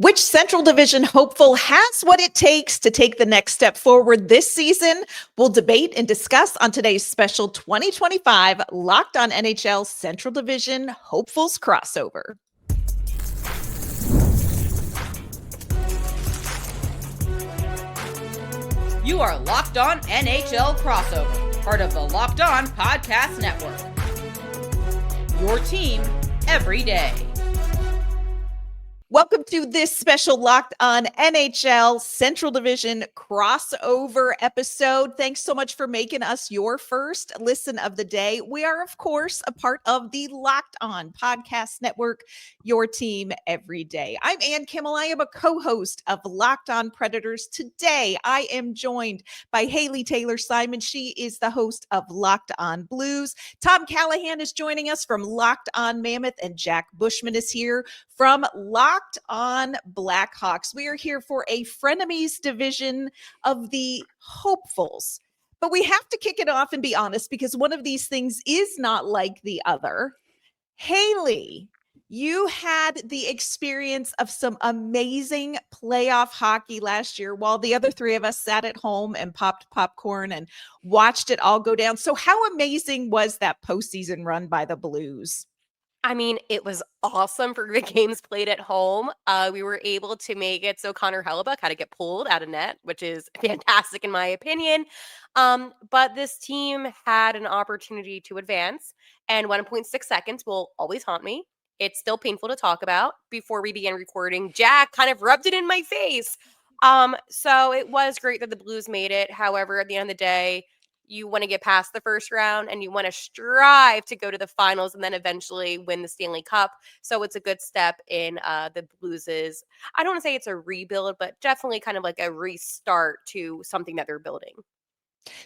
Which Central Division hopeful has what it takes to take the next step forward this season? We'll debate and discuss on today's special 2025 Locked On NHL Central Division Hopefuls crossover. You are Locked On NHL crossover, part of the Locked On Podcast Network. Your team every day. Welcome to this special Locked On NHL Central Division crossover episode. Thanks so much for making us your first listen of the day. We are, of course, a part of the Locked On Podcast Network, your team every day. I'm Ann Kimmel. I am a co-host of Locked On Predators. Today, I am joined by Haley Taylor-Simon. She is the host of Locked On Blues. Tom Callahan is joining us from Locked On Mammoth, and Jack Bushman is here from Locked On Blackhawks. We are here for a frenemies division of the hopefuls, but we have to kick it off and be honest because one of these things is not like the other. Haley, you had the experience of some amazing playoff hockey last year while the other three of us sat at home and popped popcorn and watched it all go down. So how amazing was that postseason run by the Blues? I mean, it was awesome for the games played at home. We were able to make it so Connor Hellebuyck had to get pulled out of net, which is fantastic in my opinion. But this team had an opportunity to advance, and 1.6 seconds will always haunt me. It's still painful to talk about. Before we began recording, Jack kind of rubbed it in my face. So it was great that the Blues made it. However, at the end of the day, you want to get past the first round and you want to strive to go to the finals and then eventually win the Stanley Cup. So it's a good step in the Blues's, I don't want to say it's a rebuild, but definitely kind of like a restart to something that they're building.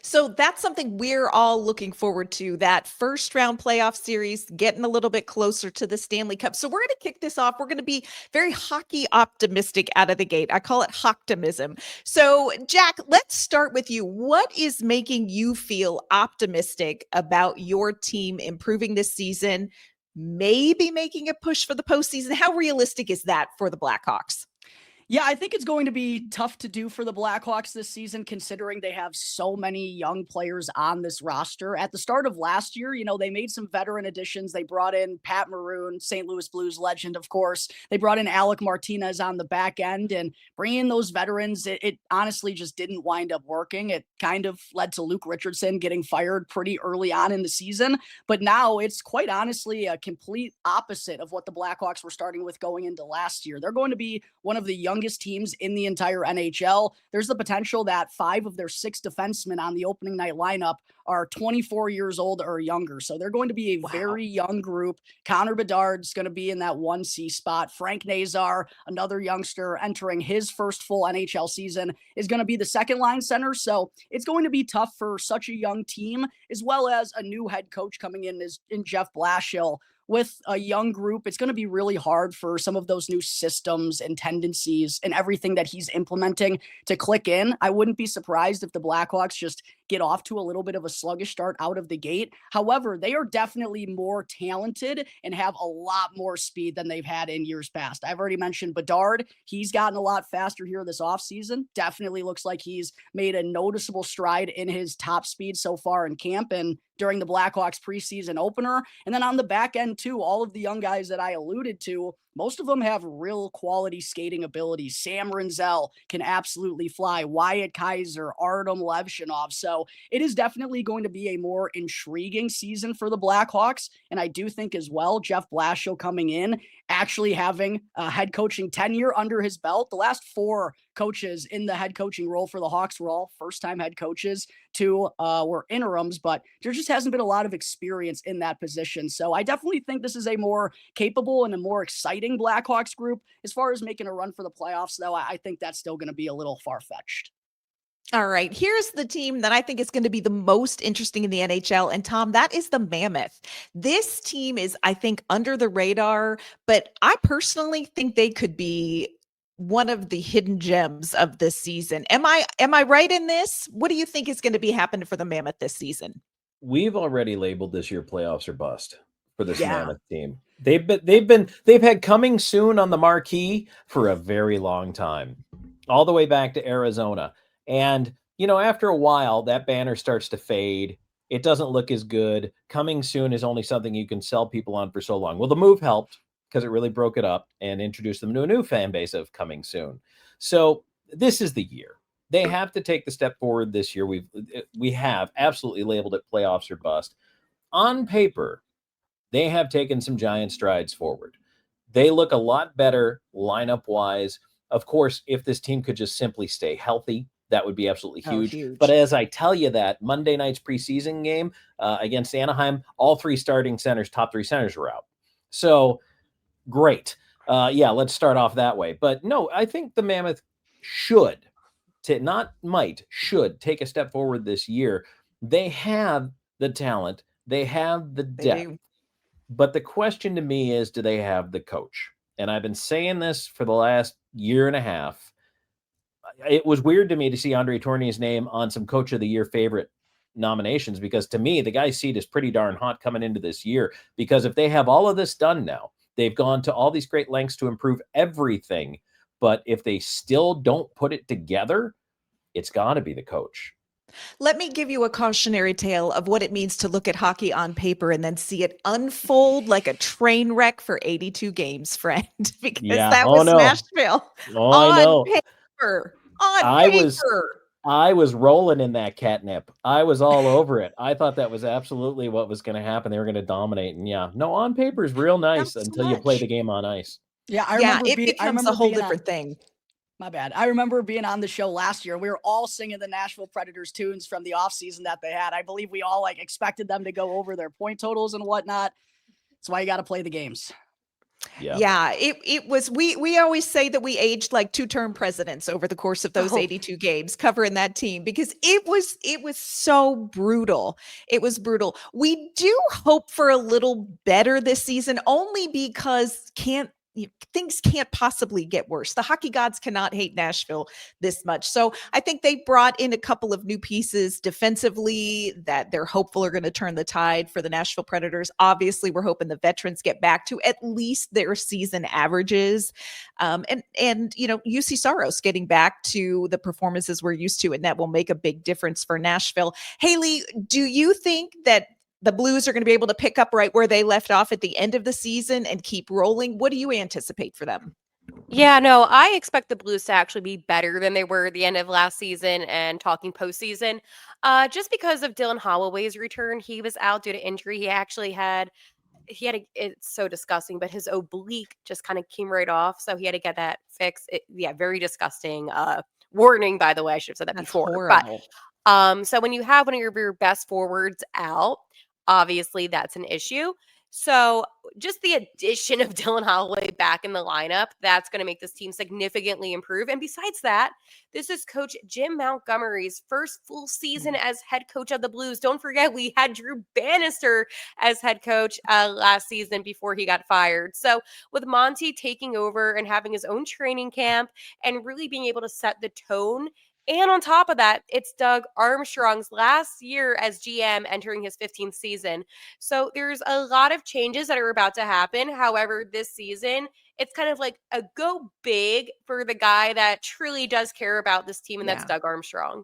So that's something we're all looking forward to, that first round playoff series, getting a little bit closer to the Stanley Cup. So we're going to kick this off. We're going to be very hockey optimistic out of the gate. I call it optimism. So Jack, let's start with you. What is making you feel optimistic about your team improving this season, maybe making a push for the postseason? How realistic is that for the Blackhawks? Yeah, I think it's going to be tough to do for the Blackhawks this season, considering they have so many young players on this roster. At the start of last year, they made some veteran additions. They brought in Pat Maroon, St. Louis Blues legend, of course. They brought in Alec Martinez on the back end, and bringing in those veterans, it honestly just didn't wind up working. It kind of led to Luke Richardson getting fired pretty early on in the season, but now it's quite honestly a complete opposite of what the Blackhawks were starting with going into last year. They're going to be one of the youngest teams in the entire NHL. There's the potential that 5 of their 6 defensemen on the opening night lineup are 24 years old or younger. So they're going to be a very young group. Connor Bedard's going to be in that 1C spot. Frank Nazar, another youngster entering his first full NHL season, is going to be the second line center. So it's going to be tough for such a young team, as well as a new head coach coming in Jeff Blashill. With a young group, it's going to be really hard for some of those new systems and tendencies and everything that he's implementing to click in. I wouldn't be surprised if the Blackhawks just get off to a little bit of a sluggish start out of the gate. However, they are definitely more talented and have a lot more speed than they've had in years past. I've already mentioned Bedard. He's gotten a lot faster here this offseason. Definitely looks like he's made a noticeable stride in his top speed so far in camp and during the Blackhawks preseason opener. And then on the back end too, all of the young guys that I alluded to, most of them have real quality skating abilities. Sam Rinzel can absolutely fly. Wyatt Kaiser, Artem Levshinov. So it is definitely going to be a more intriguing season for the Blackhawks. And I do think as well, Jeff Blashill coming in, actually having a head coaching tenure under his belt. The last 4 coaches in the head coaching role for the Hawks were all first-time head coaches. 2 were interims, but there just hasn't been a lot of experience in that position. So I definitely think this is a more capable and a more exciting Blackhawks group. As far as making a run for the playoffs, though, I think that's still going to be a little far-fetched. All right, here's the team that I think is going to be the most interesting in the NHL. And Tom, that is the Mammoth. This team is, I think, under the radar, but I personally think they could be one of the hidden gems of this season. Am I right in this? What do you think is going to be happening for the Mammoth this season? We've already labeled this year playoffs or bust. for this Yeah. Mammoth team. They've had coming soon on the marquee for a very long time, all the way back to Arizona. And, after a while, that banner starts to fade. It doesn't look as good. Coming soon is only something you can sell people on for so long. Well, the move helped because it really broke it up and introduced them to a new fan base of coming soon. So this is the year. They have to take the step forward this year. We have absolutely labeled it playoffs or bust. On paper, they have taken some giant strides forward. They look a lot better lineup-wise. Of course, if this team could just simply stay healthy, that would be absolutely huge. Huge. But as I tell you that, Monday night's preseason game against Anaheim, all three starting centers, top three centers were out. So, great. Let's start off that way. But no, I think the Mammoth should take a step forward this year. They have the talent. They have the depth. But the question to me is, do they have the coach? And I've been saying this for the last year and a half. It was weird to me to see Andre Tourigny's name on some Coach of the Year favorite nominations, because to me, the guy's seat is pretty darn hot coming into this year, because if they have all of this done now, they've gone to all these great lengths to improve everything. But if they still don't put it together, it's got to be the coach. Let me give you a cautionary tale of what it means to look at hockey on paper and then see it unfold like a train wreck for 82 games, friend, because that was Nashville. I know. Paper. I was rolling in that catnip. I was all over it. I thought that was absolutely what was going to happen. They were going to dominate. And on paper is real nice until you play the game on ice. Yeah, I remember it becomes a whole different thing. My bad. I remember being on the show last year. We were all singing the Nashville Predators tunes from the offseason that they had. I believe we all expected them to go over their point totals and whatnot. That's why you got to play the games. Yeah, it was, we always say that we aged like 2-term presidents over the course of those 82 games covering that team, because it was so brutal. It was brutal. We do hope for a little better this season, only because things can't possibly get worse. The hockey gods cannot hate Nashville this much. So I think they brought in a couple of new pieces defensively that they're hopeful are going to turn the tide for the Nashville Predators. Obviously, we're hoping the veterans get back to at least their season averages. And UC Saros getting back to the performances we're used to, and that will make a big difference for Nashville. Haley, do you think that the Blues are going to be able to pick up right where they left off at the end of the season and keep rolling? What do you anticipate for them? Yeah, no, I expect the Blues to actually be better than they were at the end of last season, and talking postseason, just because of Dylan Holloway's return. He was out due to injury. He had it's so disgusting, but his oblique just kind of came right off. So he had to get that fixed. Very disgusting. Warning, by the way, I should have said that before. Horrible. But so when you have one of your best forwards out, obviously that's an issue. So just the addition of Dylan Holloway back in the lineup, that's going to make this team significantly improve. And besides that, this is Coach Jim Montgomery's first full season as head coach of the Blues. Don't forget, we had Drew Bannister as head coach last season before he got fired. So with Monty taking over and having his own training camp and really being able to set the tone, and on top of that, it's Doug Armstrong's last year as GM, entering his 15th season. So there's a lot of changes that are about to happen. However, this season, it's kind of like a go big for the guy that truly does care about this team, and that's Doug Armstrong.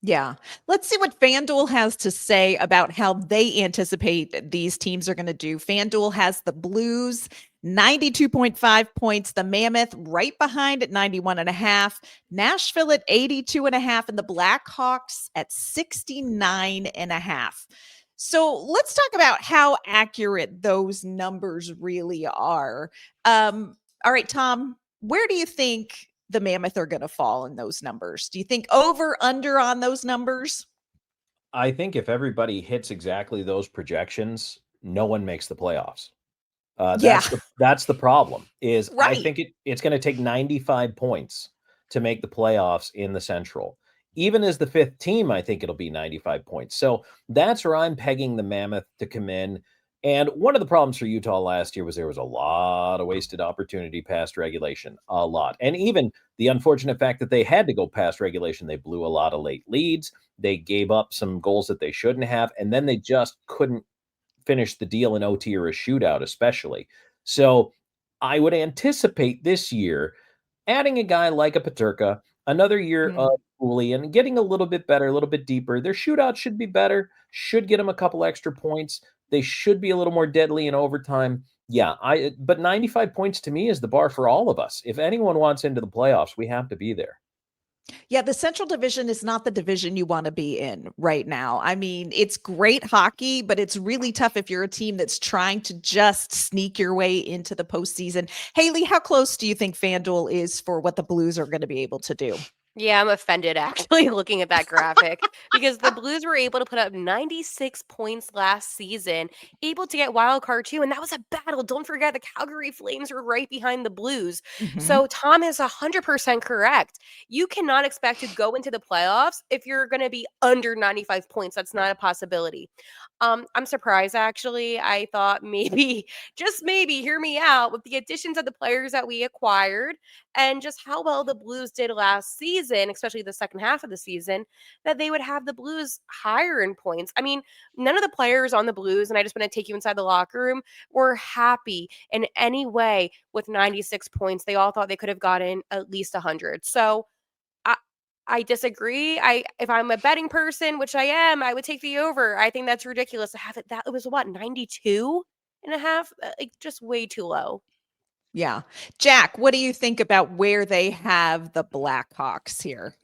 Yeah. Let's see what FanDuel has to say about how they anticipate these teams are going to do. FanDuel has the Blues 92.5 points, the Mammoth right behind at 91.5, Nashville at 82.5, and the Blackhawks at 69.5. So let's talk about how accurate those numbers really are. All right, Tom, where do you think the Mammoth are going to fall in those numbers? Do you think over, under on those numbers? I think if everybody hits exactly those projections, no one makes the playoffs. That's the problem. I think it's going to take 95 points to make the playoffs in the Central. Even as the fifth team, I think it'll be 95 points. So that's where I'm pegging the Mammoth to come in. And one of the problems for Utah last year was there was a lot of wasted opportunity past regulation, a lot. And even the unfortunate fact that they had to go past regulation, they blew a lot of late leads. They gave up some goals that they shouldn't have, and then they just couldn't finish the deal in OT or a shootout, especially. So I would anticipate this year adding a guy like a Peterka, another year of Cooley, and getting a little bit better, a little bit deeper. Their shootout should be better, should get them a couple extra points. They should be a little more deadly in overtime. Yeah, but 95 points to me is the bar for all of us. If anyone wants into the playoffs, we have to be there. Yeah, the Central Division is not the division you want to be in right now. I mean, it's great hockey, but it's really tough if you're a team that's trying to just sneak your way into the postseason. Haley, how close do you think FanDuel is for what the Blues are going to be able to do? Yeah, I'm offended actually looking at that graphic because the Blues were able to put up 96 points last season, able to get wild card too, and that was a battle. Don't forget the Calgary Flames were right behind the Blues. So Tom is 100% correct. You cannot expect to go into the playoffs if you're going to be under 95 points. That's not a possibility. I'm surprised actually. I thought maybe, just maybe, hear me out, with the additions of the players that we acquired and just how well the Blues did last season, especially the second half of the season, that they would have the Blues higher in points. I mean, none of the players on the Blues, and I just want to take you inside the locker room, were happy in any way with 96 points. They all thought they could have gotten at least 100. So I disagree. If I'm a betting person, which I am, I would take the over. I think that's ridiculous to have it. That it was what, 92 and a half? Like just way too low. Yeah. Jack, what do you think about where they have the Blackhawks here?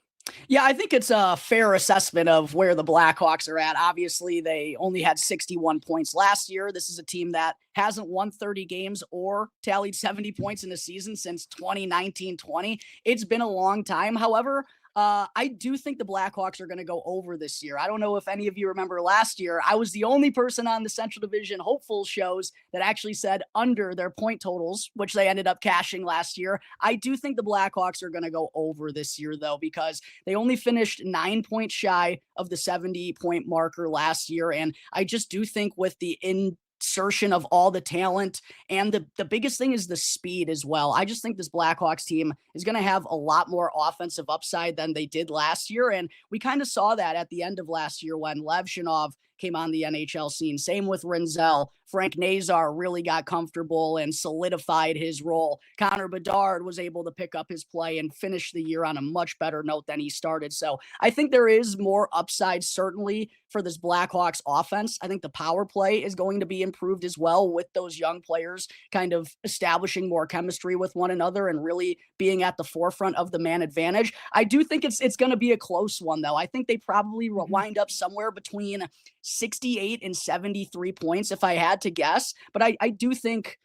Yeah, I think it's a fair assessment of where the Blackhawks are at. Obviously, they only had 61 points last year. This is a team that hasn't won 30 games or tallied 70 points in a season since 2019-20. It's been a long time. However, I do think the Blackhawks are going to go over this year. I don't know if any of you remember last year. I was the only person on the Central Division hopeful shows that actually said under their point totals, which they ended up cashing last year. I do think the Blackhawks are going to go over this year, though, because they only finished 9 points shy of the 70-point marker last year. And I just do think with the insertion of all the talent, and the biggest thing is the speed as well. I just think this Blackhawks team is going to have a lot more offensive upside than they did last year. And we kind of saw that at the end of last year when Levshinov came on the NHL scene. Same with Renzel. Frank Nazar really got comfortable and solidified his role. Connor Bedard was able to pick up his play and finish the year on a much better note than he started. So I think there is more upside, certainly, for this Blackhawks offense. I think the power play is going to be improved as well, with those young players kind of establishing more chemistry with one another and really being at the forefront of the man advantage. I do think it's going to be a close one, though. I think they probably wind up somewhere between 68 and 73 points if I had to guess. But I do think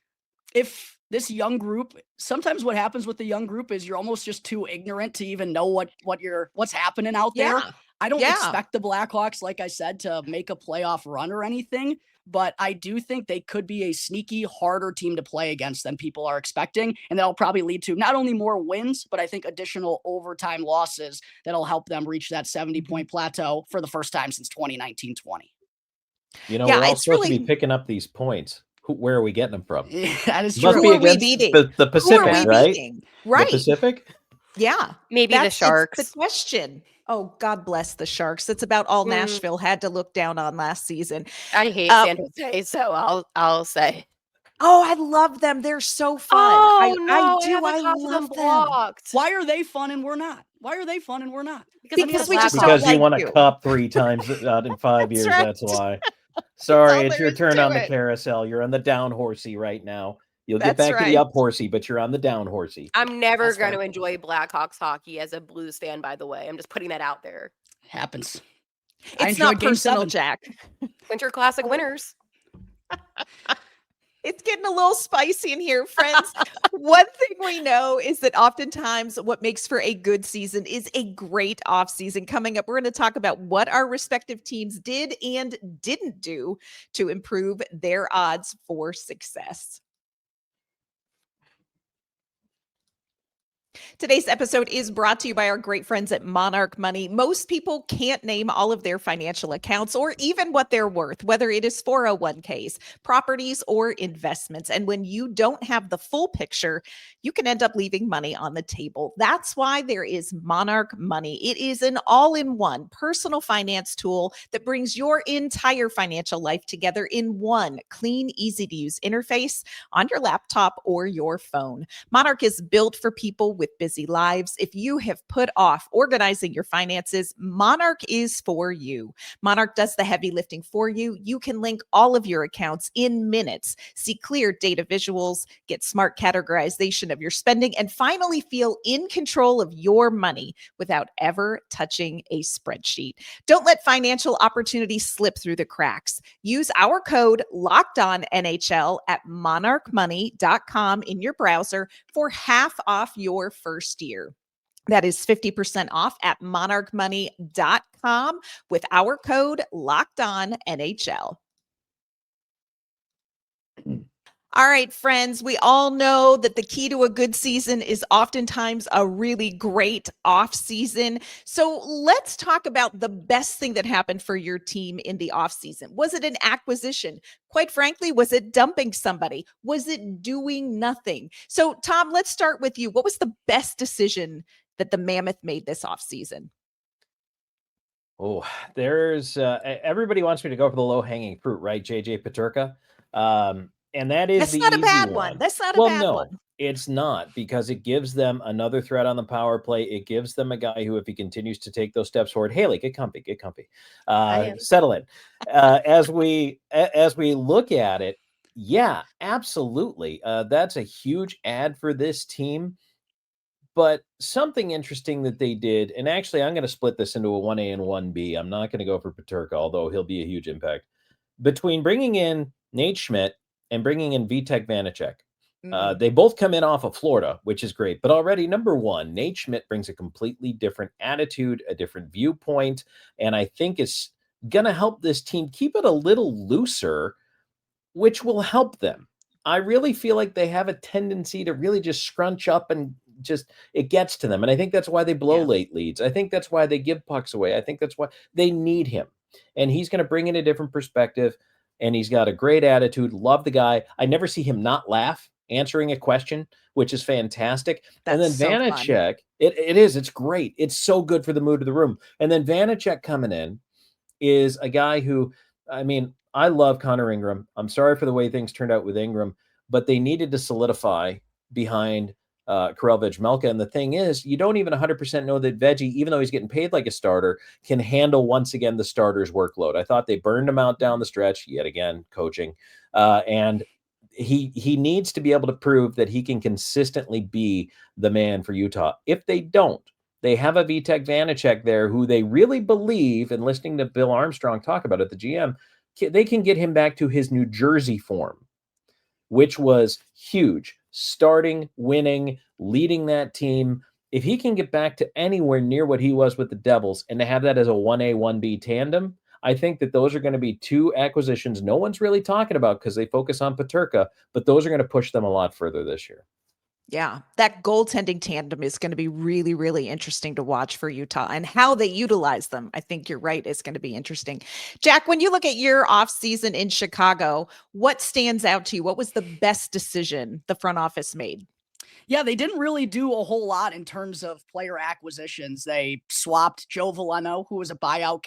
if this young group, sometimes what happens with the young group is you're almost just too ignorant to even know what's happening out there. I don't expect the Blackhawks, like I said, to make a playoff run or anything, but I do think they could be a sneaky, harder team to play against than people are expecting. And that'll probably lead to not only more wins, but I think additional overtime losses that'll help them reach that 70-point plateau for the first time since 2019-20. You know, we're all supposed to be picking up these points. Where are we getting them from? Yeah, that is true. Who are we beating? The Pacific, right? Beating? Right. The Pacific? Yeah. Maybe the Sharks. The question. Oh, God bless the Sharks. That's about all Nashville had to look down on last season. I hate San Jose, so I'll say. Oh, I love them. They're so fun. Oh, I love them. Why are they fun and we're not? Why are they fun and we're not? Because we just don't like you won a cup 3 times out in 5 years. Right. That's why. Sorry, it's your turn on the carousel. You're on the down horsey right now. You'll get back to the up horsey, but you're on the down horsey. I'm never going to enjoy Blackhawks hockey as a Blues fan, by the way. I'm just putting that out there. Happens. It's not personal, Jack. Winter Classic winners. It's getting a little spicy in here, friends. One thing we know is that oftentimes what makes for a good season is a great offseason. Coming up, we're going to talk about what our respective teams did and didn't do to improve their odds for success. Today's episode is brought to you by our great friends at Monarch Money. Most people can't name all of their financial accounts or even what they're worth, whether it is 401ks, properties, or investments. And when you don't have the full picture, you can end up leaving money on the table. That's why there is Monarch Money. It is an all-in-one personal finance tool that brings your entire financial life together in one clean, easy-to-use interface on your laptop or your phone. Monarch is built for people with busy lives. If you have put off organizing your finances, Monarch is for you. Monarch does the heavy lifting for you. You can link all of your accounts in minutes, see clear data visuals, get smart categorization of your spending, and finally feel in control of your money without ever touching a spreadsheet. Don't let financial opportunities slip through the cracks. Use our code LOCKEDONNHL at monarchmoney.com in your browser for half off your first year. That is 50% off at monarchmoney.com with our code LOCKEDONNHL. All right, friends, we all know that the key to a good season is oftentimes a really great off season. So let's talk about the best thing that happened for your team in the off season. Was it an acquisition? Quite frankly, was it dumping somebody? Was it doing nothing? So Tom, let's start with you. What was the best decision that the Mammoth made this off season? Oh, there's everybody wants me to go for the low hanging fruit, right? JJ Peterka. And that is That's the not a easy bad one. one. That's not a Well, bad no, one. it's not, because it gives them another threat on the power play. It gives them a guy who, if he continues to take those steps forward, Haley, get comfy, settle in. As we look at it, yeah, absolutely. That's a huge ad for this team. But something interesting that they did, and actually, I'm going to split this into a 1A and 1B. I'm not going to go for Peterka, although he'll be a huge impact. Between bringing in Nate Schmidt and bringing in Vitek Vanacek, they both come in off of Florida, which is great. But already, number one, Nate Schmidt brings a completely different attitude, a different viewpoint, and I think it's going to help this team keep it a little looser, which will help them. I really feel like they have a tendency to really just scrunch up and just it gets to them. And I think that's why they blow late leads. I think that's why they give pucks away. I think that's why they need him. And he's going to bring in a different perspective. And he's got a great attitude. Love the guy. I never see him not laugh answering a question, which is fantastic. That's and then so Vanacek, it's great. It's so good for the mood of the room. And then Vanacek coming in is a guy who, I mean, I love Connor Ingram. I'm sorry for the way things turned out with Ingram, but they needed to solidify behind Karel Vejmelka. And the thing is, you don't even 100% know that Veggie, even though he's getting paid like a starter, can handle once again the starter's workload. I thought they burned him out down the stretch, yet again, coaching. And he needs to be able to prove that he can consistently be the man for Utah. If they don't, they have a Vitek Vanacek there who they really believe, and listening to Bill Armstrong talk about it, the GM, they can get him back to his New Jersey form, which was huge. Starting, winning, leading that team. If he can get back to anywhere near what he was with the Devils and to have that as a 1A, 1B tandem, I think that those are going to be two acquisitions no one's really talking about because they focus on Peterka, but those are going to push them a lot further this year. Yeah, that goaltending tandem is going to be really, really interesting to watch for Utah, and how they utilize them. I think you're right. It's going to be interesting. Jack, when you look at your offseason in Chicago, what stands out to you? What was the best decision the front office made? Yeah, they didn't really do a whole lot in terms of player acquisitions. They swapped Joe Veleno, who was a buyout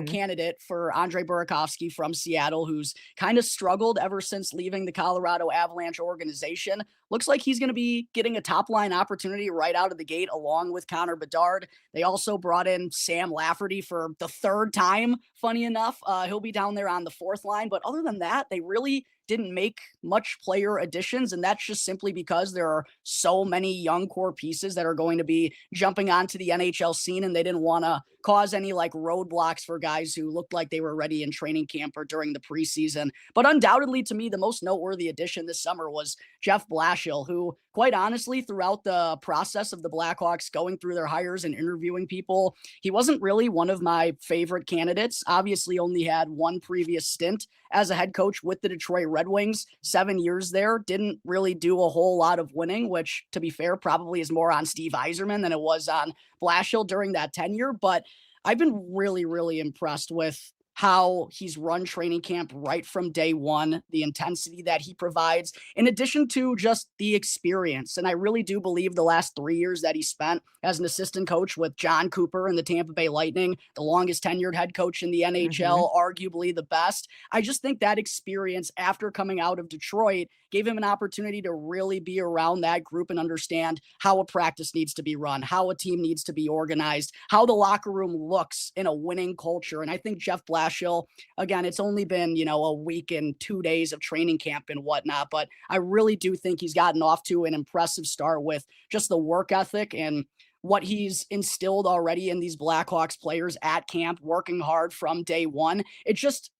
candidate, for Andre Burakovsky from Seattle, who's kind of struggled ever since leaving the Colorado Avalanche organization. Looks like he's going to be getting a top-line opportunity right out of the gate along with Connor Bedard. They also brought in Sam Lafferty for the third time, funny enough. He'll be down there on the fourth line. But other than that, they really didn't make much player additions, and that's just simply because there are so many young core pieces that are going to be jumping onto the NHL scene, and they didn't want to cause any like roadblocks for guys who looked like they were ready in training camp or during the preseason. But undoubtedly, to me, the most noteworthy addition this summer was Jeff Blashill Blashill, who quite honestly, throughout the process of the Blackhawks going through their hires and interviewing people, he wasn't really one of my favorite candidates. Obviously only had one previous stint as a head coach with the Detroit Red Wings, 7 years there, didn't really do a whole lot of winning, which to be fair, probably is more on Steve Yzerman than it was on Blashill during that tenure. But I've been really, really impressed with how he's run training camp right from day one, the intensity that he provides, in addition to just the experience. And I really do believe the last 3 years that he spent as an assistant coach with John Cooper and the Tampa Bay Lightning, the longest tenured head coach in the NHL, arguably the best. I just think that experience after coming out of Detroit gave him an opportunity to really be around that group and understand how a practice needs to be run, how a team needs to be organized, how the locker room looks in a winning culture. And I think Jeff Blashill, again, it's only been, a week and 2 days of training camp and whatnot, but I really do think he's gotten off to an impressive start with just the work ethic and what he's instilled already in these Blackhawks players at camp, working hard from day one.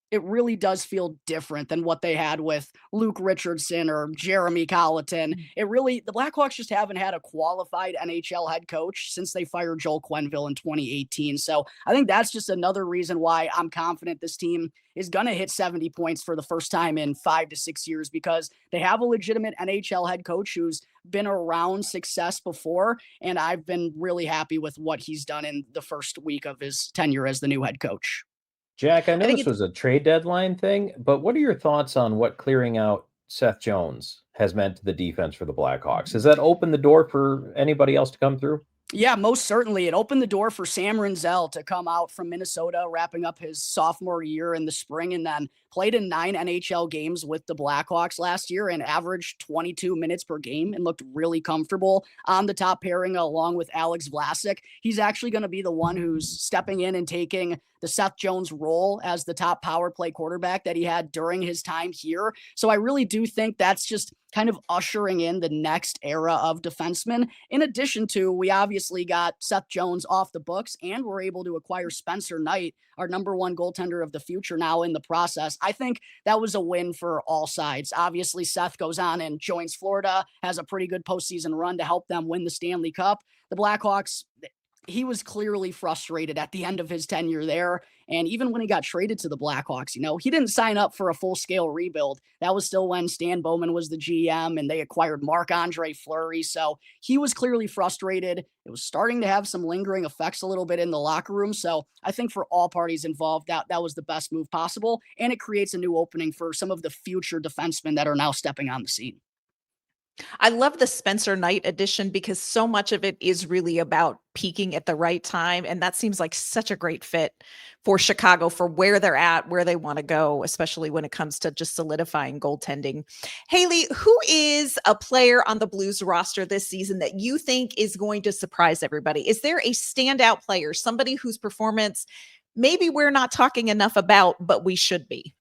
It really does feel different than what they had with Luke Richardson or Jeremy Colleton. The Blackhawks just haven't had a qualified NHL head coach since they fired Joel Quenneville in 2018. So I think that's just another reason why I'm confident this team is going to hit 70 points for the first time in 5 to 6 years, because they have a legitimate NHL head coach who's been around success before. And I've been really happy with what he's done in the first week of his tenure as the new head coach. Jack, I know this was a trade deadline thing, but what are your thoughts on what clearing out Seth Jones has meant to the defense for the Blackhawks? Has that opened the door for anybody else to come through? Yeah, most certainly. It opened the door for Sam Rinzel to come out from Minnesota, wrapping up his sophomore year in the spring, and then played in 9 NHL games with the Blackhawks last year and averaged 22 minutes per game and looked really comfortable on the top pairing along with Alex Vlasic. He's actually going to be the one who's stepping in and taking the Seth Jones role as the top power play quarterback that he had during his time here. So I really do think that's just kind of ushering in the next era of defensemen. In addition to, we obviously got Seth Jones off the books and we're able to acquire Spencer Knight, our number one goaltender of the future, now in the process. I think that was a win for all sides. Obviously, Seth goes on and joins Florida, has a pretty good postseason run to help them win the Stanley Cup. The Blackhawks, he was clearly frustrated at the end of his tenure there. And even when he got traded to the Blackhawks, he didn't sign up for a full-scale rebuild. That was still when Stan Bowman was the GM and they acquired Marc-Andre Fleury. So he was clearly frustrated. It was starting to have some lingering effects a little bit in the locker room. So I think for all parties involved, that was the best move possible. And it creates a new opening for some of the future defensemen that are now stepping on the scene. I love the Spencer Knight edition because so much of it is really about peaking at the right time. And that seems like such a great fit for Chicago for where they're at, where they want to go, especially when it comes to just solidifying goaltending. Haley, who is a player on the Blues roster this season that you think is going to surprise everybody? Is there a standout player, somebody whose performance maybe we're not talking enough about, but we should be?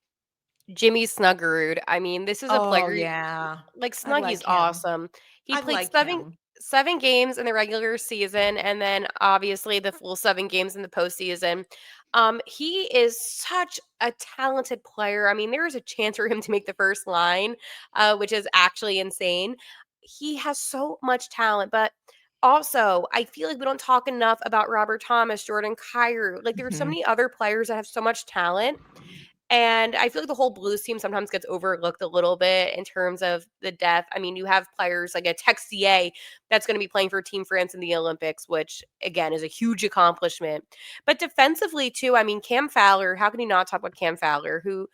Jimmy Snuggerud. I mean, this is a player. Yeah. Like Snuggy's awesome. He played seven games in the regular season, and then obviously the full 7 games in the postseason. He is such a talented player. I mean, there is a chance for him to make the first line, which is actually insane. He has so much talent, but also I feel like we don't talk enough about Robert Thomas, Jordan Kyrou. Like there are so many other players that have so much talent. And I feel like the whole Blues team sometimes gets overlooked a little bit in terms of the depth. I mean, you have players like a Texier that's going to be playing for Team France in the Olympics, which, again, is a huge accomplishment. But defensively, too, I mean, Cam Fowler, how can you not talk about Cam Fowler, who,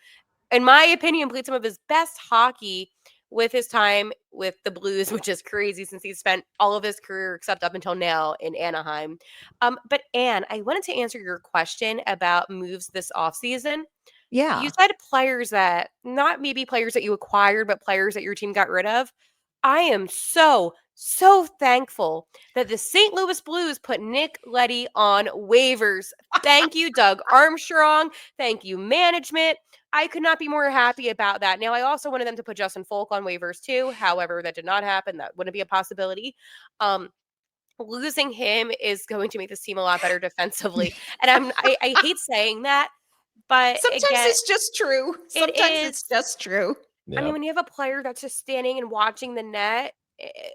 in my opinion, played some of his best hockey with his time with the Blues, which is crazy since he spent all of his career, except up until now, in Anaheim. But, Anne, I wanted to answer your question about moves this offseason. Yeah. You said players that, not maybe players that you acquired, but players that your team got rid of. I am so thankful that the St. Louis Blues put Nick Leddy on waivers. Thank you, Doug Armstrong. Thank you, management. I could not be more happy about that. Now, I also wanted them to put Justin Folk on waivers too. However, that did not happen. That wouldn't be a possibility. Losing him is going to make this team a lot better defensively. And I hate saying that. But sometimes it's just true. Sometimes it's just true. I mean, when you have a player that's just standing and watching the net,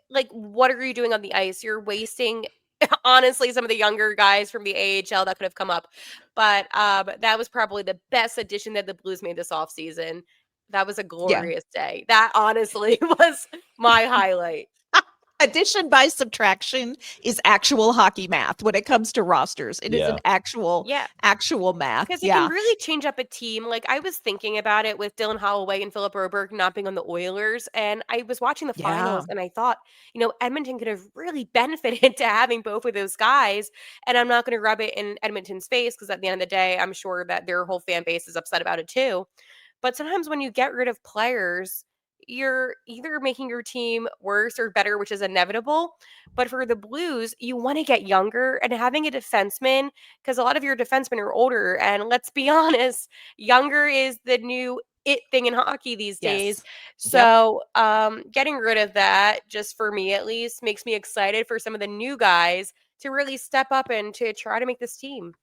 like, what are you doing on the ice? You're wasting, honestly, some of the younger guys from the AHL that could have come up. But that was probably the best addition that the Blues made this offseason. That was a Yeah. glorious day. That honestly was my highlight. Addition by subtraction is actual hockey math when it comes to rosters. It is an actual math. Because it can really change up a team. Like, I was thinking about it with Dylan Holloway and Philip Broberg not being on the Oilers, and I was watching the finals, and I thought, Edmonton could have really benefited to having both of those guys. And I'm not going to rub it in Edmonton's face, because at the end of the day, I'm sure that their whole fan base is upset about it too. But sometimes when you get rid of players, you're either making your team worse or better, which is inevitable. But for the Blues, you want to get younger, and having a defenseman, because a lot of your defensemen are older. And let's be honest, younger is the new it thing in hockey these days. So getting rid of that, just for me at least, makes me excited for some of the new guys to really step up and to try to make this team.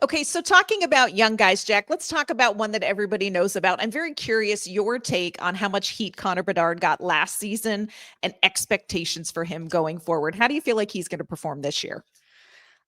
Okay, so talking about young guys, Jack, let's talk about one that everybody knows about. I'm very curious your take on how much heat Connor Bedard got last season and expectations for him going forward. How do you feel like he's going to perform this year?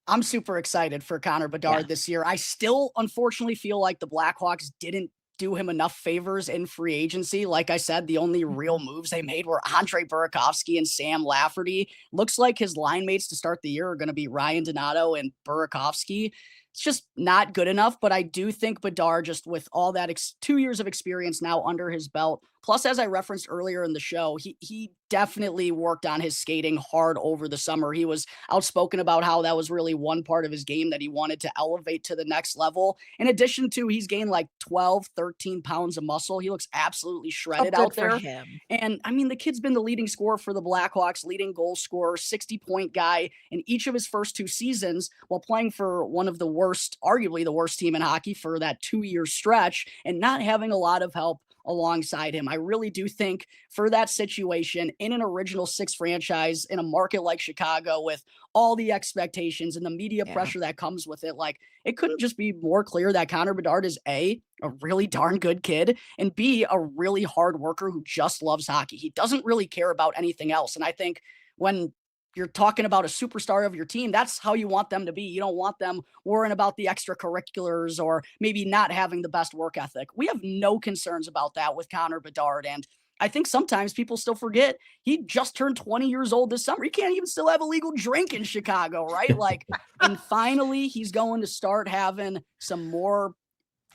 I'm super excited for Connor Bedard this year. I still, unfortunately, feel like the Blackhawks didn't do him enough favors in free agency. Like I said, the only real moves they made were Andre Burakovsky and Sam Lafferty. Looks like his line mates to start the year are going to be Ryan Donato and Burakovsky. It's just not good enough, but I do think Bedard, just with all that 2 years of experience now under his belt, plus, as I referenced earlier in the show, he definitely worked on his skating hard over the summer. He was outspoken about how that was really one part of his game that he wanted to elevate to the next level. In addition to, he's gained like 12, 13 pounds of muscle. He looks absolutely shredded out there. For him. And I mean, the kid's been the leading scorer for the Blackhawks, leading goal scorer, 60-point guy in each of his first 2 seasons, while playing for one of the worst, arguably the worst team in hockey for that 2-year stretch, and not having a lot of help alongside him. I really do think for that situation in an Original Six franchise in a market like Chicago, with all the expectations and the media pressure that comes with it, like, it couldn't just be more clear that Connor Bedard is a really darn good kid, and B, a really hard worker who just loves hockey. He doesn't really care about anything else. And I think when you're talking about a superstar of your team, that's how you want them to be. You don't want them worrying about the extracurriculars or maybe not having the best work ethic. We have no concerns about that with Connor Bedard. And I think sometimes people still forget he just turned 20 years old this summer. He can't even still have a legal drink in Chicago, right? Like, and finally he's going to start having some more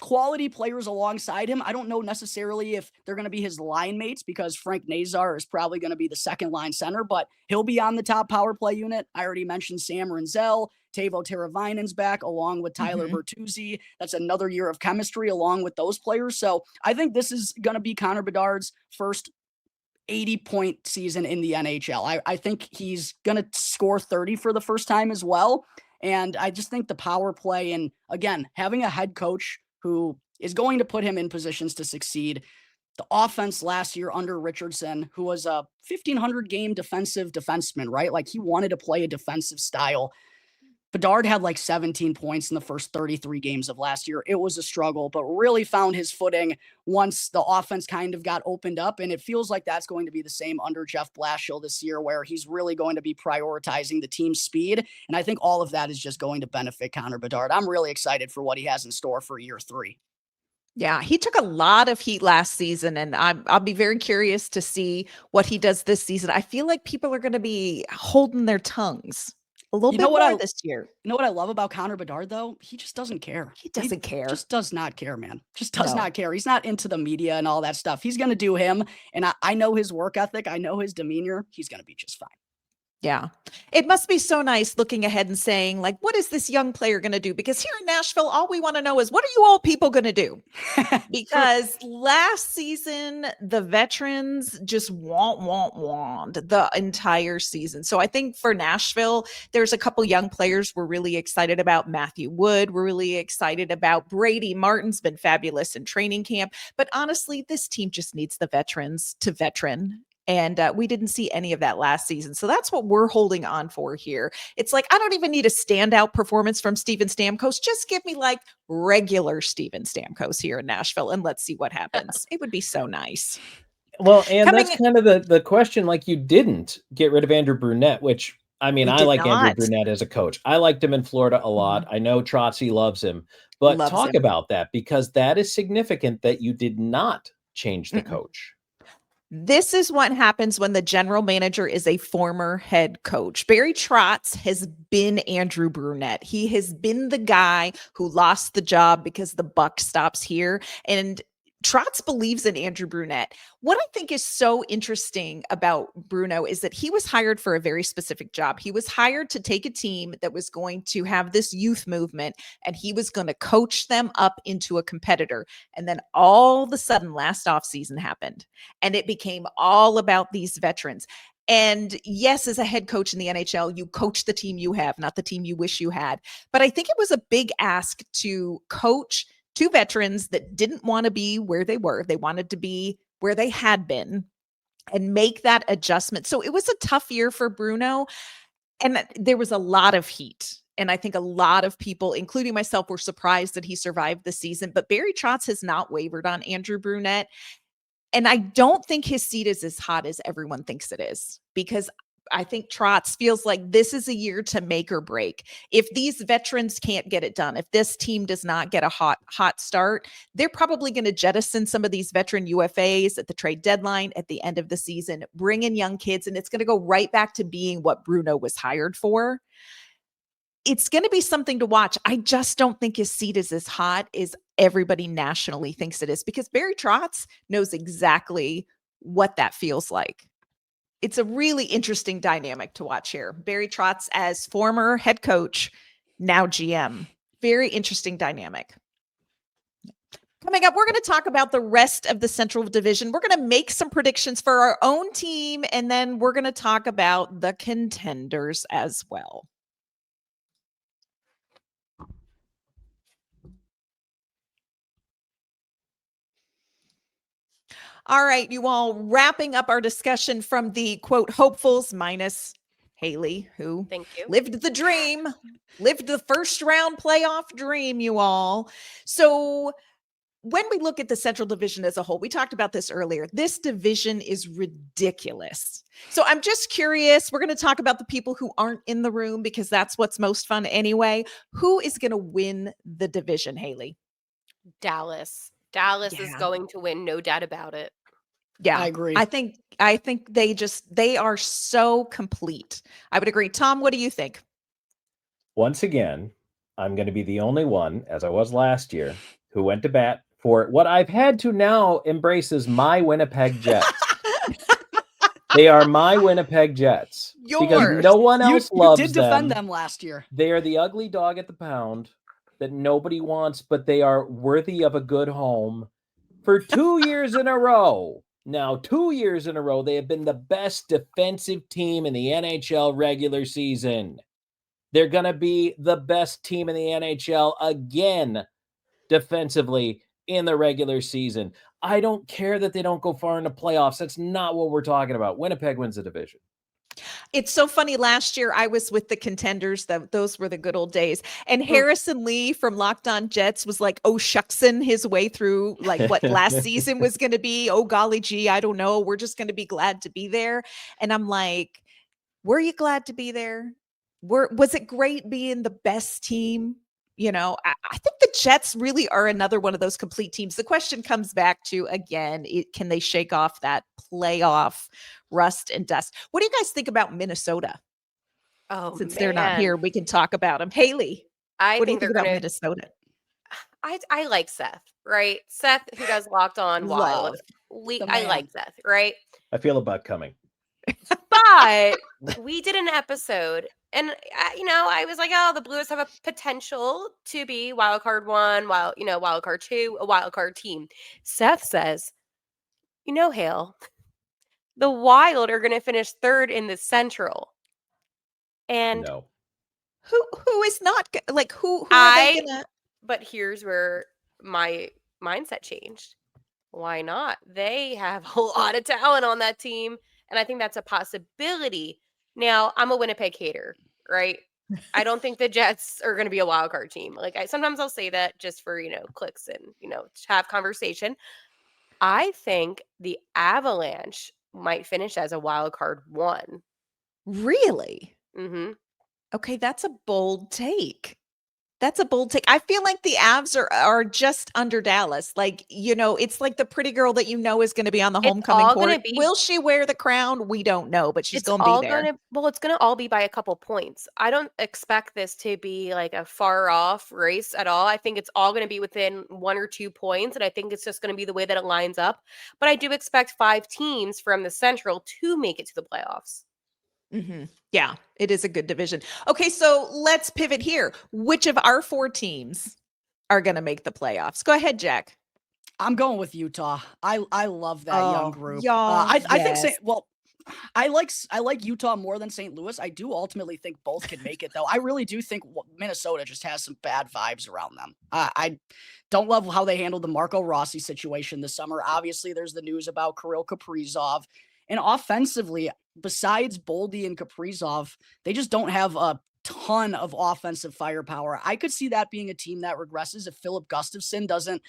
quality players alongside him. I don't know necessarily if they're going to be his line mates, because Frank Nazar is probably going to be the second line center, but he'll be on the top power play unit. I already mentioned Sam Rinzel. Teuvo Teravainen's back along with Tyler Bertuzzi. That's another year of chemistry along with those players. So I think this is going to be Connor Bedard's first 80-point season in the NHL. I think he's going to score 30 for the first time as well. And I just think the power play, and again, having a head coach who is going to put him in positions to succeed. The offense last year under Richardson, who was a 1,500 game defensive defenseman, right? Like, he wanted to play a defensive style. Bedard had like 17 points in the first 33 games of last year. It was a struggle, but really found his footing once the offense kind of got opened up. And it feels like that's going to be the same under Jeff Blashill this year, where he's really going to be prioritizing the team's speed. And I think all of that is just going to benefit Connor Bedard. I'm really excited for what he has in store for year 3. Yeah, he took a lot of heat last season, and I'll be very curious to see what he does this season. I feel like people are going to be holding their tongues a little bit more this year. You know what I love about Connor Bedard, though? He just doesn't care. He doesn't care. Just does not care, man. Just does not care. He's not into the media and all that stuff. He's going to do him. And I know his work ethic. I know his demeanor. He's going to be just fine. Yeah. It must be so nice looking ahead and saying, like, what is this young player going to do? Because here in Nashville, all we want to know is, what are you all people going to do? Because last season, the veterans just want the entire season. So I think for Nashville, there's a couple young players we're really excited about. Matthew Wood, we're really excited about. Brady Martin's been fabulous in training camp. But honestly, this team just needs the veterans to veteran. And we didn't see any of that last season. So that's what we're holding on for here. It's like, I don't even need a standout performance from Steven Stamkos. Just give me like regular Steven Stamkos here in Nashville and let's see what happens. It would be so nice. Well, and Coming- that's kind of the question. Like, you didn't get rid of Andrew Brunette, which, I mean, We I did like Andrew not. Brunette as a coach. I liked him in Florida a lot. I know Trotsy loves him, but Loves talk him. about that, because that is significant that you did not change the coach. This is what happens when the general manager is a former head coach. Barry Trotz has been Andrew Brunette. He has been the guy who lost the job because the buck stops here. And Trotz believes in Andrew Brunette. What I think is so interesting about Bruno is that he was hired for a very specific job. He was hired to take a team that was going to have this youth movement, and he was going to coach them up into a competitor. And then all of a sudden, last offseason happened, and it became all about these veterans. And yes, as a head coach in the NHL, you coach the team you have, not the team you wish you had. But I think it was a big ask to coach two veterans that didn't want to be where they were. They wanted to be where they had been and make that adjustment. So it was a tough year for Bruno. And there was a lot of heat. And I think a lot of people, including myself, were surprised that he survived the season. But Barry Trotz has not wavered on Andrew Brunette. And I don't think his seat is as hot as everyone thinks it is, because I think Trotz feels like this is a year to make or break. If these veterans can't get it done, if this team does not get a hot start, they're probably going to jettison some of these veteran UFAs at the trade deadline at the end of the season, bring in young kids, and it's going to go right back to being what Bruno was hired for. It's going to be something to watch. I just don't think his seat is as hot as everybody nationally thinks it is, because Barry Trotz knows exactly what that feels like. It's a really interesting dynamic to watch here. Barry Trotz as former head coach, now GM. Very interesting dynamic. Coming up, we're going to talk about the rest of the Central Division. We're going to make some predictions for our own team, and then we're going to talk about the contenders as well. All right, you all, wrapping up our discussion from the quote hopefuls minus Haley, who Thank you. lived the dream, lived the first round playoff dream, you all. So when we look at the Central Division as a whole, we talked about this earlier. This division is ridiculous. So I'm just curious. We're going to talk about the people who aren't in the room, because that's what's most fun anyway. Who is going to win the division, Haley? Dallas. Dallas is Yeah. going to win, no doubt about it. Yeah, I agree. I think they are so complete. I would agree. Tom, what do you think? Once again, I'm going to be the only one, as I was last year, who went to bat for what I've had to now embrace as my Winnipeg Jets. They are my Winnipeg Jets. Because Yours. no one else loves you did defend them last year. They are the ugly dog at the pound that nobody wants, but they are worthy of a good home. For 2 years in a row, now 2 years in a row, they have been the best defensive team in the NHL regular season. They're going to be the best team in the NHL again defensively in the regular season. I don't care that they don't go far in the playoffs. That's not what we're talking about. Winnipeg wins the division. It's so funny. Last year, I was with the contenders. Those were the good old days. And Harrison Lee from Locked On Jets was like, oh, shucksin' his way through like what last season was going to be. Oh, golly gee, I don't know. We're just going to be glad to be there. And I'm like, were you glad to be there? Was it great being the best team? You know, I think the Jets really are another one of those complete teams. The question comes back to, again, can they shake off that playoff rust and dust? What do you guys think about Minnesota? Oh, Since they're not here, we can talk about them. Haley, I what do you think think they're about gonna. Minnesota? I like Seth, right? Seth, who does Locked On Wild. The I man. like Seth, right? I feel a butt coming. But we did an episode, and I was like, oh, the Blues have a potential to be wild card 1, wild card 2, a wild card team. Seth says, Hale, the Wild are going to finish 3rd in the Central. And No. Who is not like who are they gonna? But here's where my mindset changed. Why not? They have a lot of talent on that team. And I think that's a possibility. Now, I'm a Winnipeg hater, right? I don't think the Jets are going to be a wild card team. Like sometimes I'll say that just for, clicks and, to have conversation. I think the Avalanche might finish as a wild card 1. Really? Mhm. Okay, that's a bold take. That's a bold take. I feel like the Avs are just under Dallas. Like, it's like the pretty girl that is going to be on the It's homecoming all court. gonna be Will she wear the crown? We don't know, but she's It's going to be all there. it's gonna all be by a couple points. I don't expect this to be like a far off race at all. I think it's all gonna be within 1 or 2 points, and I think it's just gonna be the way that it lines up. But I do expect 5 teams from the Central to make it to the playoffs. Yeah, it is a good division. Okay, so let's pivot here. Which of our 4 teams are going to make the playoffs? Go ahead, Jack. I'm going with Utah. I love that young group. Y'all, I think yes. I like Utah more than St. Louis. I do ultimately think both can make it, though. I really do think Minnesota just has some bad vibes around them. I don't love how they handled the Marco Rossi situation this summer. Obviously, there's the news about Kirill Kaprizov. And offensively, besides Boldy and Kaprizov, they just don't have a ton of offensive firepower. I could see that being a team that regresses if Philip Gustafsson doesn't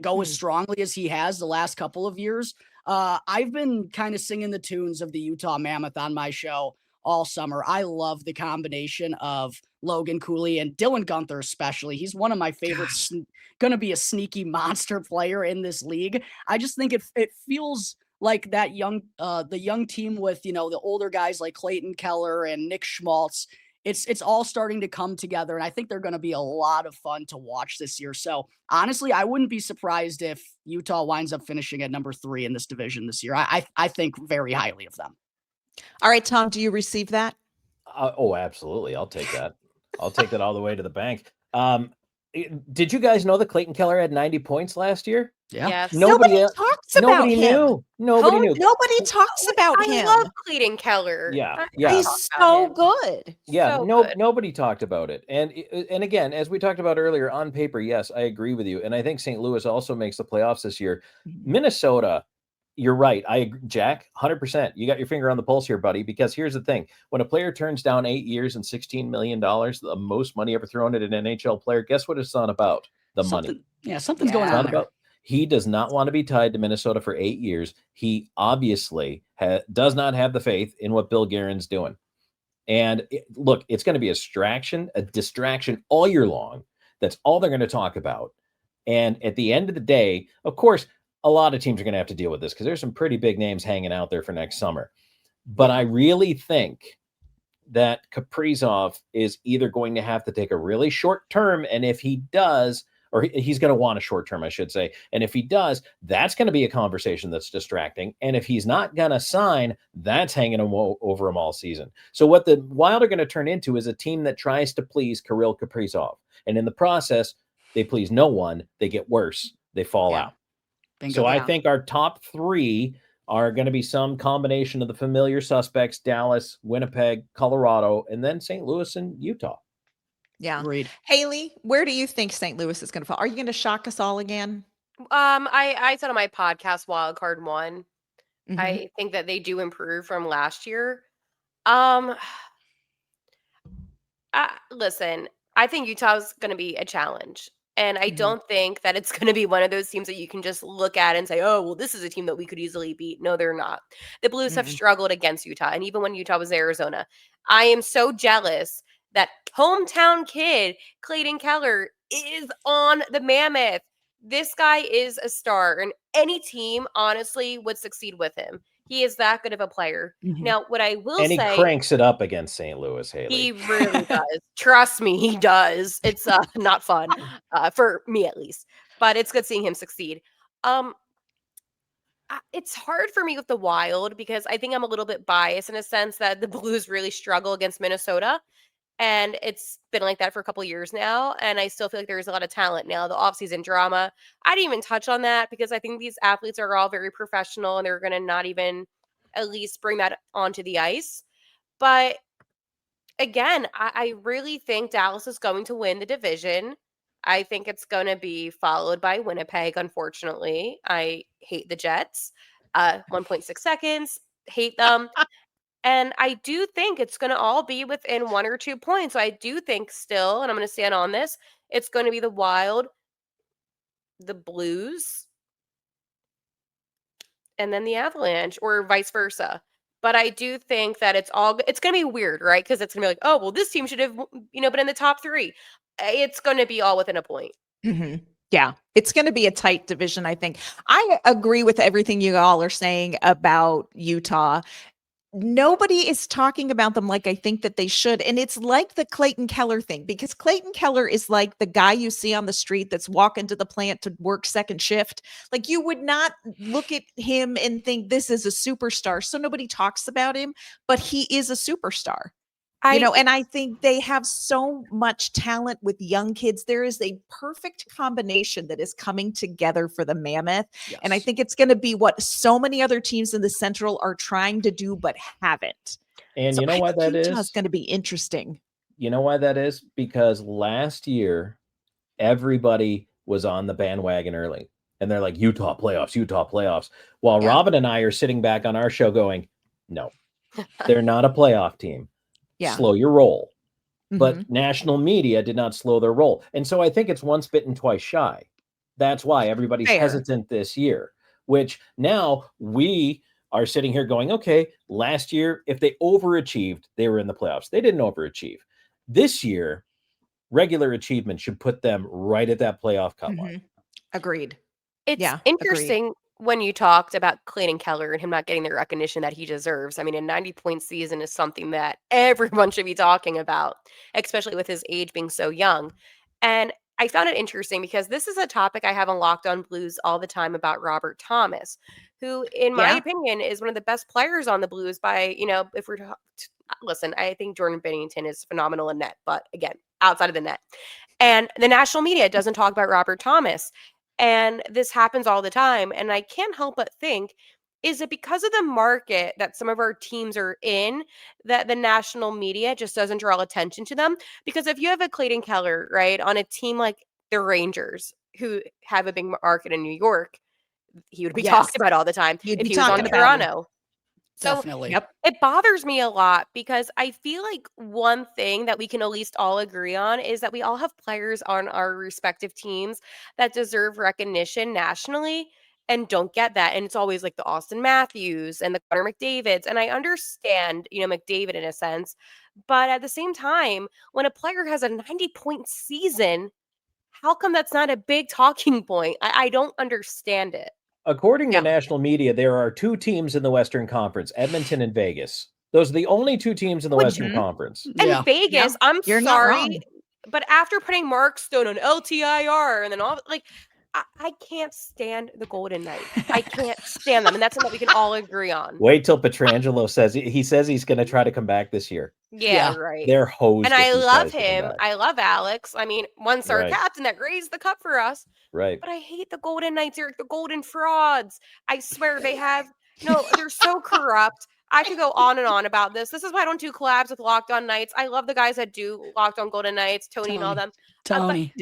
go as strongly as he has the last couple of years. I've been kind of singing the tunes of the Utah Mammoth on my show all summer. I love the combination of Logan Cooley and Dylan Gunther, especially. He's one of my favorites. Going to be a sneaky monster player in this league. I just think it feels like that the young team with, the older guys like Clayton Keller and Nick Schmaltz. It's all starting to come together, and I think they're going to be a lot of fun to watch this year. So honestly, I wouldn't be surprised if Utah winds up finishing at number 3 in this division this year. I think very highly of them. All right, Tom, do you receive that? Oh, absolutely. I'll take that. I'll take that all the way to the bank. Did you guys know that Clayton Keller had 90 points last year? Yeah. Yes. Nobody talks about him. Knew. Nobody knew. Nobody talks about him. I love Clayton Keller. Yeah. He's so good. Yeah, So good. nobody talked about it. And again, as we talked about earlier, on paper, yes, I agree with you. And I think St. Louis also makes the playoffs this year. Minnesota, you're right. I agree, Jack, 100%. You got your finger on the pulse here, buddy, because here's the thing. When a player turns down 8 years and $16 million, the most money ever thrown at an NHL player, guess what it's on about? The money. Yeah, something's going on there. He does not want to be tied to Minnesota for 8 years. He obviously does not have the faith in what Bill Guerin's doing. And look, it's going to be a distraction all year long. That's all they're going to talk about. And at the end of the day, of course, a lot of teams are going to have to deal with this because there's some pretty big names hanging out there for next summer. But I really think that Kaprizov is either going to have to take a really short term, and if he does, or he's going to want a short term, I should say. And if he does, that's going to be a conversation that's distracting. And if he's not going to sign, that's hanging over him all season. So what the Wild are going to turn into is a team that tries to please Kirill Kaprizov. And in the process, they please no one. They get worse. They fall out. Bingo. So I think our top 3 are going to be some combination of the familiar suspects: Dallas, Winnipeg, Colorado, and then St. Louis and Utah. Yeah. Agreed. Haley, where do you think St. Louis is going to fall? Are you going to shock us all again? I said on my podcast, Wild Card 1. I think that they do improve from last year. Listen, I think Utah's going to be a challenge. And I don't think that it's going to be one of those teams that you can just look at and say, oh, well, this is a team that we could easily beat. No, they're not. The Blues have struggled against Utah. And even when Utah was Arizona, I am so jealous that hometown kid, Clayton Keller, is on the Mammoth. This guy is a star, and any team, honestly, would succeed with him. He is that good of a player. Now, what I will say... And he cranks it up against St. Louis, Haley. He really does. Trust me, he does. It's not fun, for me at least. But it's good seeing him succeed. It's hard for me with the Wild because I think I'm a little bit biased in a sense that the Blues really struggle against Minnesota. And it's been like that for a couple of years now. And I still feel like there's a lot of talent now. The offseason drama, I didn't even touch on that because I think these athletes are all very professional and they're going to not even at least bring that onto the ice. But again, I really think Dallas is going to win the division. I think it's going to be followed by Winnipeg, unfortunately. I hate the Jets. 1.6 seconds. hate them. And I do think it's going to all be within 1 or 2 points. So I do think still, and I'm going to stand on this, it's going to be the Wild, the Blues, and then the Avalanche, or vice versa. But I do think that it's going to be weird, right? Because it's going to be like, oh, well, this team should have, been in the top 3. It's going to be all within a point. Yeah, it's going to be a tight division, I think. I agree with everything you all are saying about Utah. Nobody is talking about them like I think that they should. And it's like the Clayton Keller thing, because Clayton Keller is like the guy you see on the street that's walking to the plant to work second shift. Like, you would not look at him and think this is a superstar. So nobody talks about him, but he is a superstar. And I think they have so much talent with young kids. There is a perfect combination that is coming together for the Mammoth. Yes. And I think it's going to be what so many other teams in the Central are trying to do, but haven't. And you know why that is? Utah's going to be interesting. You know why that is? Because last year, everybody was on the bandwagon early. And they're like, Utah playoffs. While Robin and I are sitting back on our show going, no, they're not a playoff team. Yeah. Slow your roll. But national media did not slow their roll. And so I think it's once bitten, twice shy. That's why everybody's hesitant this year, which now we are sitting here going, okay, last year, if they overachieved, they were in the playoffs. They didn't overachieve. This year, regular achievement should put them right at that playoff cut line. Agreed. It's interesting when you talked about Clayton Keller and him not getting the recognition that he deserves. I mean, a 90-point season is something that everyone should be talking about, especially with his age being so young. And I found it interesting because this is a topic I have on Locked On Blues all the time about Robert Thomas, who, in my opinion, is one of the best players on the Blues by, if we're listen, I think Jordan Binnington is phenomenal in net, but again, outside of the net. And the national media doesn't talk about Robert Thomas. And this happens all the time. And I can't help but think, is it because of the market that some of our teams are in that the national media just doesn't draw attention to them? Because if you have a Clayton Keller, right, on a team like the Rangers, who have a big market in New York, he would be talked about all the time if he was on Toronto. So Definitely. It bothers me a lot because I feel like one thing that we can at least all agree on is that we all have players on our respective teams that deserve recognition nationally and don't get that. And it's always like the Austin Matthews and the Connor McDavids. And I understand, McDavid in a sense, but at the same time, when a player has a 90-point season, how come that's not a big talking point? I don't understand it. According to national media, there are 2 teams in the Western Conference, Edmonton and Vegas. Those are the only 2 teams in the Western Conference. And Vegas, I'm sorry, but after putting Mark Stone on LTIR and then all, like, I can't stand the Golden Knights. I can't stand them, and that's something that we can all agree on. Wait till Pietrangelo says he's going to try to come back this year. Yeah, right. They're hosed. And I love him. I love Alex. I mean, one star captain that raised the cup for us. Right. But I hate the Golden Knights, Eric. The Golden Frauds. I swear they have they're so corrupt. I could go on and on about this. This is why I don't do collabs with Locked On Knights. I love the guys that do Locked On Golden Knights, Tony and all them. Tony.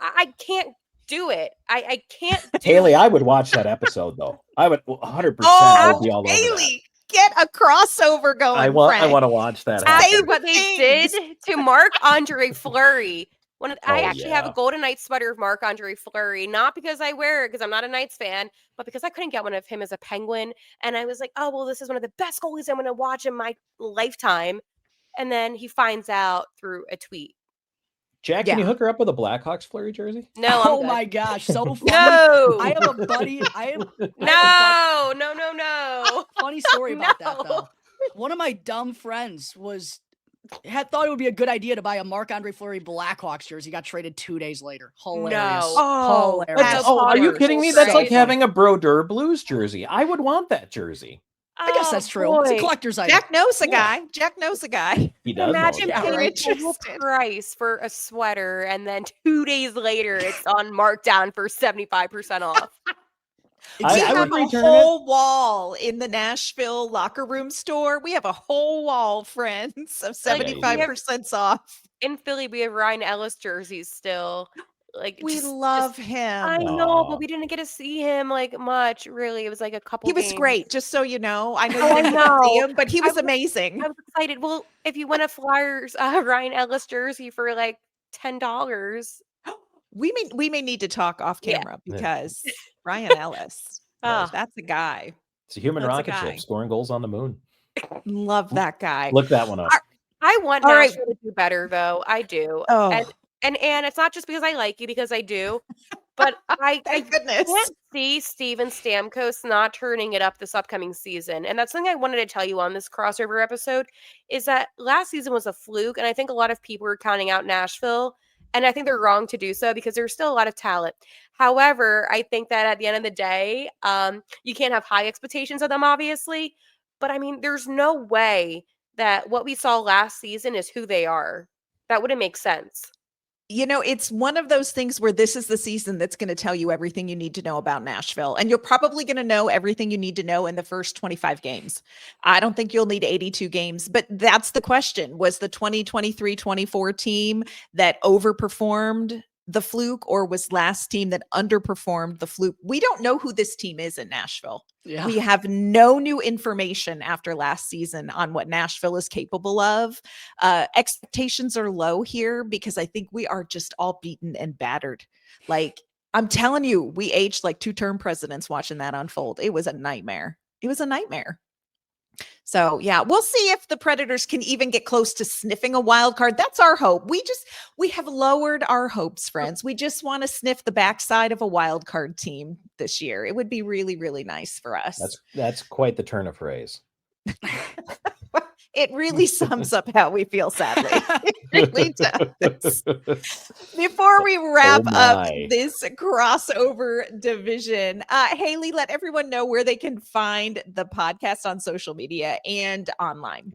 I can't do it. I can't do Haley, it. I would watch that episode though. I would 100% I would be all over Haley, get a crossover going. I want to watch that. After what they did to Marc-Andre Fleury. I actually have a Golden Knights sweater of Marc-Andre Fleury, not because I wear it because I'm not a Knights fan, but because I couldn't get one of him as a Penguin. And I was like, oh, well, this is one of the best goalies I'm going to watch in my lifetime. And then he finds out through a tweet. Jack, can you hook her up with a Blackhawks Fleury jersey? No. Oh my gosh, so funny. No. I have a buddy. No. Funny story about that though. One of my dumb friends had thought it would be a good idea to buy a Marc-Andre Fleury Blackhawks jersey. Got traded 2 days later. Hilarious. No. Hilarious. Are you kidding me? That's like having a Brodeur Blues jersey. I would want that jersey. I guess that's true. Boy. It's a collector's item. Jack knows a guy. Jack knows a guy. He does. Imagine know paying a full price for a sweater and then 2 days later it's on markdown for 75% off. We have a whole wall in the Nashville locker room store. We have a whole wall, friends, of 75% off. In Philly, we have Ryan Ellis jerseys still. Like We just love I him. know, Aw. but we didn't get to see him like much, really. It was like a couple He was games. great, just so you know. I know you Oh, I didn't get to see know. him, but he I was was amazing. I was excited. Well, if you win a Flyers Ryan Ellis jersey for like $10. We may need to talk off Yeah. camera because Ryan Ellis, Oh, that's a guy. It's a human That's a rocket ship guy. scoring goals on the moon. Love that guy. Look that one up. I want All right. Nashville to do better though. I do. Oh, And it's not just because I like you, because I do, but I thank goodness. can't see Steven Stamkos not turning it up this upcoming season. And that's something I wanted to tell you on this crossover episode, is that last season was a fluke. And I think a lot of people were counting out Nashville. And I think they're wrong to do so because there's still a lot of talent. However, I think that at the end of the day, you can't have high expectations of them, obviously. But I mean, there's no way that what we saw last season is who they are. That wouldn't make sense. It's one of those things where this is the season that's going to tell you everything you need to know about Nashville. And you're probably going to know everything you need to know in the first 25 games. I don't think you'll need 82 games, but that's the question. Was the 2023-24 team that overperformed the fluke, or was last team that underperformed the fluke? We don't know who this team is in Nashville. Yeah. We have no new information after last season on what Nashville is capable of. Expectations are low here because I think we are just all beaten and battered. Like, I'm telling you, we aged like 2-term presidents watching that unfold. It was a nightmare. It was a nightmare. So yeah, we'll see if the Predators can even get close to sniffing a wild card. That's our hope. We have lowered our hopes, friends. We just want to sniff the backside of a wild card team this year. It would be really, really nice for us. That's quite the turn of phrase. It really sums up how we feel, sadly. It really does. Before we wrap up my. this crossover division, Haley, let everyone know where they can find the podcast on social media and online.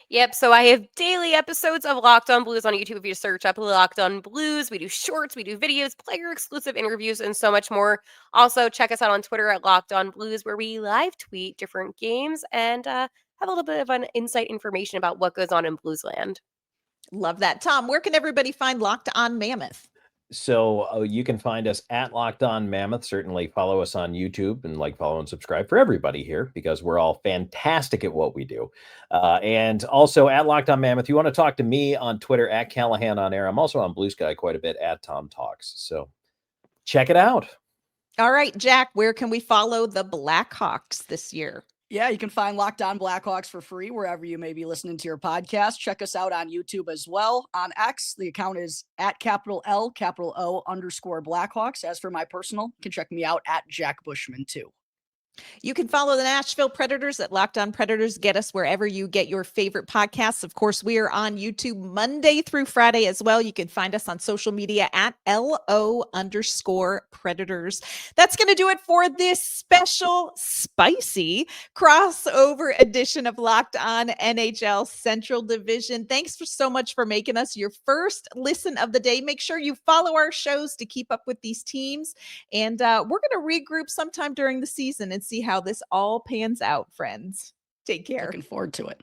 Yep. So I have daily episodes of Locked On Blues on YouTube. If you search up Locked On Blues, we do shorts, we do videos, player exclusive interviews, and so much more. Also, check us out on Twitter at Locked On Blues, where we live tweet different games and have a little bit of an insight information about what goes on in Bluesland. Love that. Tom, where can everybody find Locked On Mammoth? So you can find us at Locked On Mammoth. Certainly follow us on YouTube and follow and subscribe for everybody here, because we're all fantastic at what we do. And also at Locked On Mammoth. You want to talk to me on Twitter at Callahan on air. I'm also on Blue Sky quite a bit at Tom Talks. So check it out. All right, Jack, where can we follow the Blackhawks this year? Yeah, you can find Locked On Blackhawks for free wherever you may be listening to your podcast. Check us out on YouTube as well. On X, the account is at @O_Blackhawks. As for my personal, you can check me out at Jack Bushman too. You can follow the Nashville Predators at Locked On Predators. Get us wherever you get your favorite podcasts. Of course, we are on YouTube Monday through Friday as well. You can find us on social media at LO_Predators. That's going to do it for this special spicy crossover edition of Locked On NHL Central Division. Thanks so much for making us your first listen of the day. Make sure you follow our shows to keep up with these teams. And we're going to regroup sometime during the season and see how this all pans out, friends. Take care. Looking forward to it.